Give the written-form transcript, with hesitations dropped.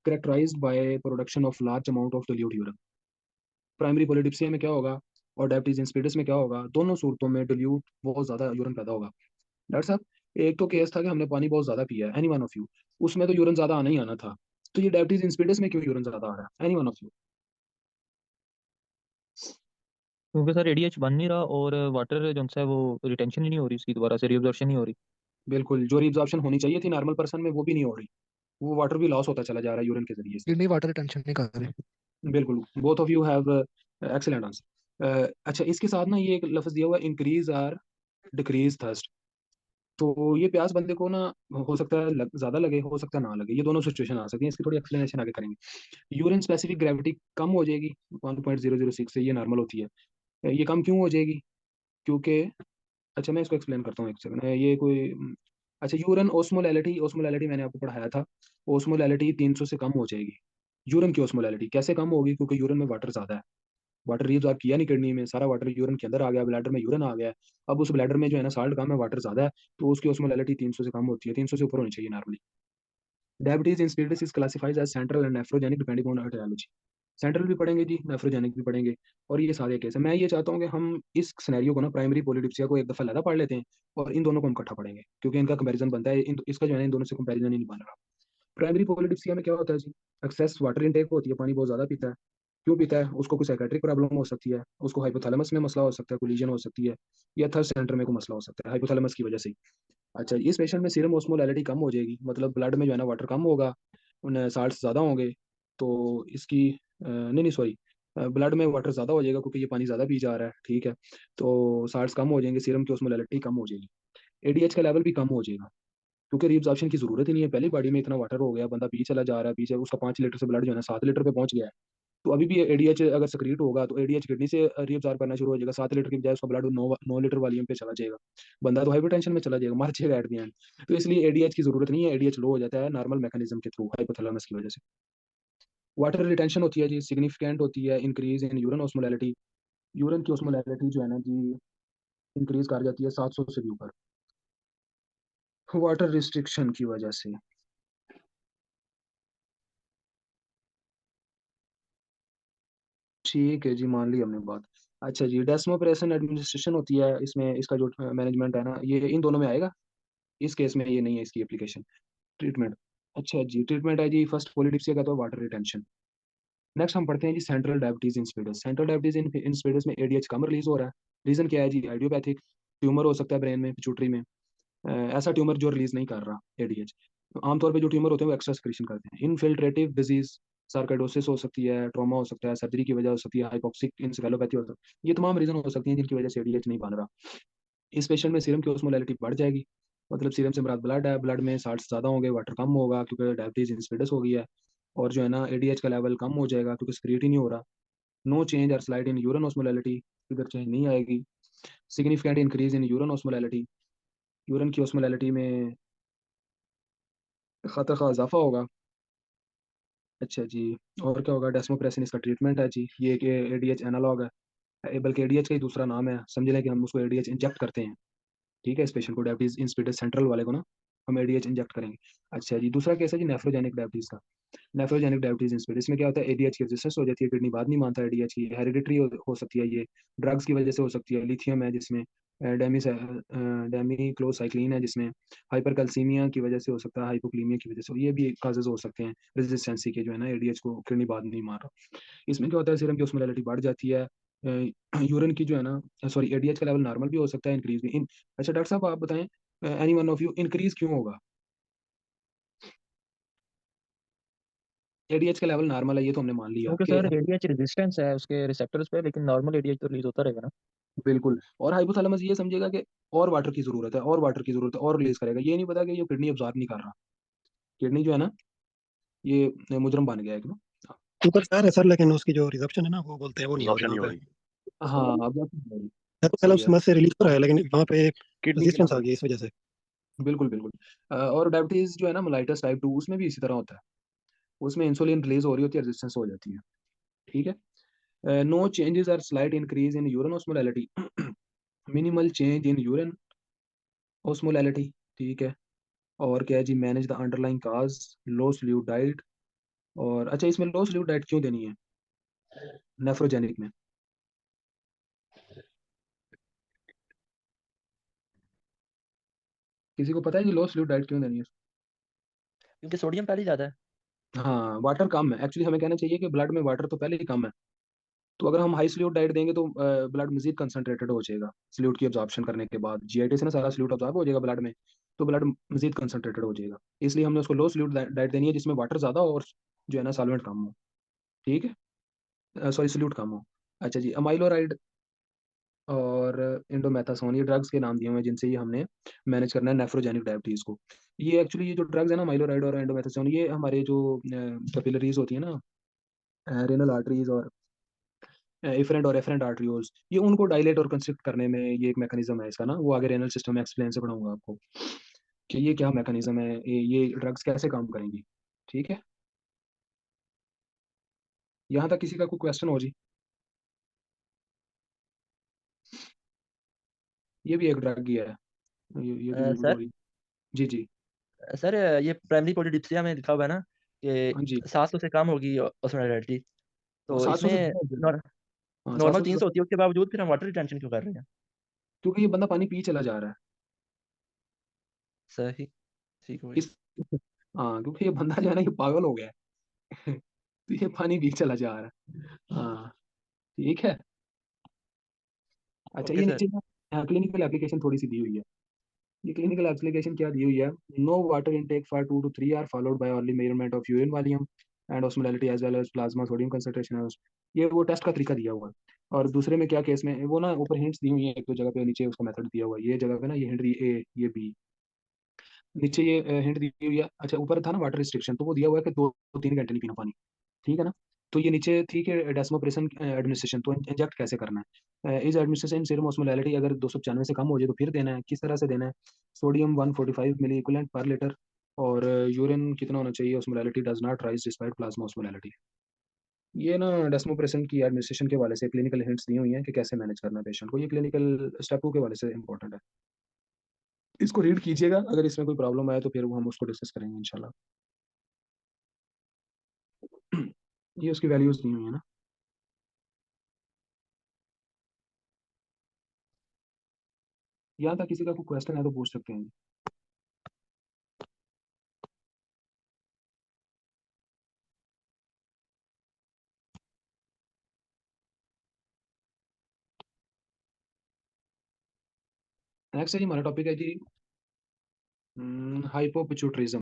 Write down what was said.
Characterised by production of large amount of dilute urine. Primary polydipsia में क्या होगा और डायबिटीज इंसिपिडस में क्या होगा, दोनों सूरतों में डिल्यूट बहुत ज्यादा यूरिन पैदा होगा। डॉक्टर साहब, एक तो केस था कि हमने पानी बहुत ज्यादा पिया है, एनी वन ऑफ यू, उसमें तो यूरिन ज्यादा आना ही आना था। तो ये डायबिटीज इंसिपिडस में क्यों यूरिन ज्यादा आ रहा है, एनी वन ऑफ यू? क्योंकि सर एडीएच बन नहीं रहा और वाटर जो है वो रिटेंशन ही नहीं हो रही, इसकी दोबारा से रीअब्जॉर्प्शन नहीं हो रही। बिल्कुल, जो रिब्जॉर्प्शन होनी चाहिए थी नॉर्मल पर्सन में वो भी नहीं हो रही। वो वाटर भी लॉस होता चला जा रहा है यूरिन के जरिए से। किडनी वाटर टेंशन नहीं कर रही। बिल्कुल, both of you have excellent answer. अच्छा, इसके साथ ना ये एक लफ्ज दिया हुआ है, इंक्रीज आर डिक्रीज थर्स्ट। तो ये प्यास बंदे को ना, हो सकता है ज्यादा लगे, हो सकता है ना लगे, ये दोनों सिचुएशन आ सकती है। इसकी थोड़ी एक्सप्लेनेशन आगे करेंगे। यूरिन स्पेसिफिक ग्रेविटी कम हो जाएगी 1.006 से, ये नॉर्मल होती है। ये कम क्यों हो जाएगी? क्योंकि, अच्छा मैं इसको एक्सप्लेन करता हूँ एक सेकंड। ये कोई अच्छा, यूरिन ओस्मोलैलिटी, ओस्मोलैलिटी मैंने आपको पढ़ाया था। ओस्मोलैलिटी 300 से कम हो जाएगी। यूरिन की ओस्मोलैलिटी कैसे कम होगी? क्योंकि यूरिन में वाटर ज्यादा है। वाटर रीअब्सॉर्ब किया नहीं किडनी में, सारा वाटर यूरिन के अंदर आ गया, ब्लैडर में यूरिन आ गया है। अब उस ब्लैडर में जो है ना साल्ट कम है, वाटर ज्यादा है, तो उसकी ओस्मोलैलिटी 300 से कम होती है, 300 से ऊपर होनी चाहिए normally. Diabetes insipidus is classified as central and nephrogenic depending on etiology। Central भी पढ़ेंगे जी, नेफ्रोजेनिक भी पढ़ेंगे। और ये सारे केस है। मैं ये चाहता हूँ कि हम इस सिनेरियो को ना, प्राइमरी पोलिडिप्सिया को एक दफा लगा पढ़ लेते हैं और इन दोनों को हम इकट्ठा पढ़ेंगे, क्योंकि इनका कंपैरिजन बनता है। इसका जो है इन दोनों से कंपैरिजन ही नहीं बन रहा। प्राइमरी पोलिडिप्सिया में क्या होता है जी? एक्सेस वाटर इनटेक होती है, पानी बहुत ज्यादा पीता है। क्यों पीता है? उसको कोई साइकेट्रिक प्रॉब्लम हो सकती है, उसको हाइपोथैलेमस में मसला हो सकता है, कोई लीजन हो सकती है, या थर्ड सेंटर में कोई मसला हो सकता है हाइपोथैलेमस की वजह से ही। अच्छा, इस पेशेंट में सीरम ओस्मोलैरिटी कम हो जाएगी, मतलब ब्लड में जो है ना वाटर कम होगा, उन्हें साल्ट ज़्यादा होंगे। तो इसकी नहीं नहीं सॉरी, ब्लड में वाटर ज़्यादा हो जाएगा क्योंकि ये पानी ज़्यादा पी जा रहा है, ठीक है। तो साल्ट्स कम हो जाएंगे, सीरम की ओस्मोलैरिटी कम हो जाएगी। एडीएच का लेवल भी कम हो जाएगा, क्योंकि रीअब्जॉर्प्शन की जरूरत ही नहीं है। पहली बॉडी में इतना वाटर हो गया, बंदा पी चला जा रहा है, पीछे उसका 5 लीटर से ब्लड जो है ना 7 लीटर पे पहुंच गया है। तो अभी भी एडीएच अगर सक्रिएट होगा तो एडीएच किडनी से रीअब्सॉर्ब करना शुरू हो जाएगा, 7 लीटर की बजाय उसका ब्लड 9 लीटर वॉल्यूम पे चला जाएगा। बंदा तो हाइपरटेंशन में चला जाएगा, मर जाएगा एट द एंड। तो इसलिए एडीएच की जरूरत नहीं है, एडीएच लो हो जाता है नॉर्मल मैकेनिज्म के थ्रू, हाइपोथैलेमस की वजह से। वाटर रिटेंशन होती है जी, सिग्निफिकेंट होती है increase in urine osmolarity. Urine की ऑस्मोलैरिटी जो है ना जी, इंक्रीज कर जाती है 700 से भी ऊपर, वाटर रिस्ट्रिक्शन की वजह से। ठीक है जी, मान ली हमने बात। अच्छा जी, डेस्मोप्रेसन एडमिनिस्ट्रेशन होती है इसमें, इसका जो मैनेजमेंट है ना, ये इन दोनों में आएगा। इस केस में ये नहीं है इसकी एप्लीकेशन। ट्रीटमेंट, अच्छा जी, ट्रीटमेंट है जी, फर्स्ट पोलिटिप्सिया का तो वाटर रिटेंशन। नेक्स्ट हम पढ़ते हैं जी central diabetes insipidus. Central diabetes insipidus में एडीएच कम रिलीज हो रहा है। रीजन क्या है जी? आइडियोपैथिक ट्यूमर हो सकता है ब्रेन में, पिट्यूटरी में। ऐसा ट्यूमर जो रिलीज नहीं कर रहा एडीएच। आमतौर पे जो ट्यूमर होते हैं वो एक्स्ट्रा सिक्रीशन करते हैं। इनफिल्ट्रेटिव डिजीज, सार्कोइडोसिस हो सकती है, ट्रॉमा हो सकता है, सर्जरी की वजह हो सकती है, हाइपोक्सिक इंसेफेलोपैथी हो सकती है। ये तमाम रीजन हो सकती हैं जिनकी वजह से एडीएच नहीं बन रहा। इस पेशेंट में सीरम की ओस्मोलैरिटी बढ़ जाएगी, मतलब सीरम से मुराद ब्लड है, ब्लड में साल्ट ज़्यादा होंगे, वाटर कम होगा क्योंकि डायबिटीज इंसिपिडस हो गई है। और जो है ना एडीएच का लेवल कम हो जाएगा क्योंकि सक्रिएट ही नहीं हो रहा। नो चेंज और स्लाइड इन यूरन ओस्मोलैरिटी, इधर चेंज नहीं आएगी। सिग्निफिकेंट इंक्रीज इन यूरन ओस्मोलैरिटी, यूरन की ओस्मोलैरिटी में खतर का इजाफा होगा। अच्छा जी, और क्या होगा? डेस्मोप्रेसिन इसका ट्रीटमेंट है जी, ये एक एडीएच एनालॉग है। बल्कि एडीएच का ही दूसरा नाम है, समझ लें कि हम उसको एडीएच इंजेक्ट करते हैं। ठीक है, इस पेशेंट को डायबिटीज इंसिपिडस सेंट्रल वाले को ना हम एडीएच इंजेक्ट करेंगे। अच्छा जी, दूसरा केस है जी नेफ्रोजेनिक डायबिटीज का। नेफ्रोजेनिक डायबिटीज इंसिपिडस इसमें क्या होता है? एडीएच की रेजिस्टेंस हो जाती है, किडनी बात नहीं मानता एडीएच की, हेरिडिटरी हो सकती है, ये ड्रग्स की वजह से हो सकती है, लिथियम है जिसमें, डेमिक्लोसाइक्लिन है जिसमें, हाइपरकैल्सीमिया की वजह से हो सकता है, हाइपोक्लीमिया की वजह से, ये भी काजेज हो सकते हैं रेजिस्टेंसी के, जो है ना एडीएच को किडनी बात नहीं मार रहा। इसमें क्या होता है? सीरम की ऑस्मोलैरिटी बढ़ जाती है, यूरिन की जो है ना, सॉरी, एडीएच का लेवल नॉर्मल भी हो सकता है, इंक्रीज भी इन। अच्छा डॉक्टर साहब आप बताएं, any one of you, increase क्यों होगा? एडीएच का लेवल नॉर्मल है, ये तो हमने मान लिया क्योंकि कि सर एडीएच रेजिस्टेंस है उसके रिसेप्टर्स पे, लेकिन नॉर्मल एडीएच तो रिलीज होता रहेगा ना। बिल्कुल। और हाइपोथैलेमस ये समझेगा कि और वाटर की जरूरत है, और वाटर की जरूरत है, और रिलीज करेगा। ये नहीं पता कि ये किडनी अब्जॉर्ब नहीं कर रहा। किडनी जो है ना, ये मुजरम बन गया है एक ना। ऊपर सर है सर, लेकिन उसकी जो रिजप्शन है ना, वो बोलते हैं वो नहीं हो रही ऑप्शन नहीं वहाँ हो पे। रही। हाँ, अब सही हाइपोथैलेमस है। समझ से रिलीज हो रहा है, लेकिन वहाँ पे किडनी के रेजिस्टेंस आ लेवल। गई इस वजह से। बिल्कुल बिल्कुल। और डायबिटीज जो है ना मेलाइटस टाइप 2, उसमें भी इसी तरह होता है। उसमें इंसुलिन रिलीज हो रही होती है, रेजिस्टेंस हो जाती है। ठीक है। No changes or slight increase in urine osmolarity, minimal change in urine osmolarity. ठीक है। और क्या है जी? Manage the underlying cause, low solute diet, और अच्छा, इसमें लो सॉल्यूट डाइट क्यों देनी है नेफ्रोजेनिक में? किसी को पता है कि लो सॉल्यूट डाइट क्यों देनी है? क्योंकि सोडियम पहले ही ज्यादा है। हाँ, वाटर कम है एक्चुअली, हमें कहना चाहिए कि ब्लड में वाटर तो पहले ही कम है। तो अगर हम हाई सल्यूट डाइट देंगे तो ब्लड मजीद कंसनट्रेटेड हो जाएगा सल्यूट की अब्जॉर्प्शन करने के बाद, जीआईटी से ना सारा सल्यूट अब्जॉर्ब हो जाएगा ब्लड में, तो ब्लड मजीद कंसनट्रेटेड हो जाएगा। इसलिए हमने उसको लो सल्यूट डाइट देनी है जिसमें वाटर ज़्यादा हो और जो है ना सॉल्वेंट कम हो। ठीक है, सॉरी सल्यूट कम हो। अच्छा जी, अमाइलोराइड और इंडोमेथासोन ये ड्रग्स के नाम दिए हुए हैं जिनसे ये हमने मैनेज करना है नेफ्रोजेनिक डायबिटीज़ को। ये एक्चुअली ये जो ड्रग्स है ना माइलोराइड और एंडोमेथासोन, ये हमारे जो कैपिलरीज होती है ना, रेनल आर्टरीज और एफरेंट और एफरेंट आर्टरियोल्स, ये उनको डायलेट और कंस्ट्रिक्ट करने में ये एक मैकेनिज्म है इसका ना, वो आगे रेनल सिस्टम में एक्सप्लेन से पढ़ाऊंगा आपको कि ये क्या मैकेनिज्म है, ये ड्रग्स कैसे काम करेंगी। ठीक है, यहाँ तक किसी का कोई क्वेश्चन हो जी? ये भी एक ड्रग ही है, ये भी यूज हो सर रही। जी जी। सर ये प्राइमरी पॉलीडिप्सिया में लिखा हुआ है ना हाँ जी, कि 700 से कम होगी ऑस्मोलैरिटी, और तो 700 से इसमें ज़्यादा हो जाएगी। हाँ, नॉर्मल 700 से 300 ज़्यादा, होती है, उसके बावजूद फिर हम वाटर रिटेंशन क्यों कर रहे हैं? क्योंकि ये बंदा पानी पी चला जा रहा है। सही, ठीक हो गया। इस हाँ, क्योंकि ये बंदा जो है ना ये पागल हो गया है तो ये पानी पी चला जा रहा है। हाँ, ठीक है। अच्छा, ओके ये सर। नीचे ना क्लिनिकल एप्लीकेशन थोड़ी सी दी हुई है। ये क्लिनिकल एप्लीकेशन क्या दी हुई है? No water intake for 2 to 3 hour followed by early measurement of urine volume and osmolarity as well as plasma sodium concentration. ये वो टेस्ट का तरीका दिया हुआ है। और दूसरे में क्या केस में वो ना ऊपर हिंट्स दी हुई है, एक दो जगह पे नीचे उसका मेथड दिया हुआ है, ये जगह पे ना ये हिंट ए, ये बी, नीचे ये हिंट दी हुई है। अच्छा, ऊपर था ना वाटर रिस्ट्रिक्शन, तो वो दिया हुआ है कि 2 3 घंटे नहीं पीना पानी। ठीक है ना? तो ये नीचे थी कि डेस्मोप्रेसन एडमिनिस्ट्रेशन, तो इंजेक्ट कैसे करना है? इज एडमिनिस्ट्रेशन सीरम ऑस्मोलैरिटी अगर 295 से कम हो जाए तो फिर देना है, किस तरह से देना है? सोडियम 145 मिली इक्विवेलेंट पर लीटर, और यूरिन कितना होना चाहिए? Osmolarity does not rise despite plasma osmolarity. ये ना डेस्मोप्रेसन की एडमिनिस्ट्रेशन के वाले से क्लिनिकल हिंट्स दी हुई हैं कि कैसे मैनेज करना है पेशेंट को, ये क्लिनिकल स्टेप 2 के वाले से इंपॉर्टेंट है। इसको रीड कीजिएगा, अगर इसमें कोई प्रॉब्लम आए तो फिर वो हम उसको डिस्कस करेंगे इंशाल्लाह। ये उसकी वैल्यूज दी हुई है ना। यहाँ तक किसी का कोई क्वेश्चन है तो पूछ सकते हैं। नेक्स्ट है जी, हमारा टॉपिक है जी हाइपोपिट्यूटरिज्म।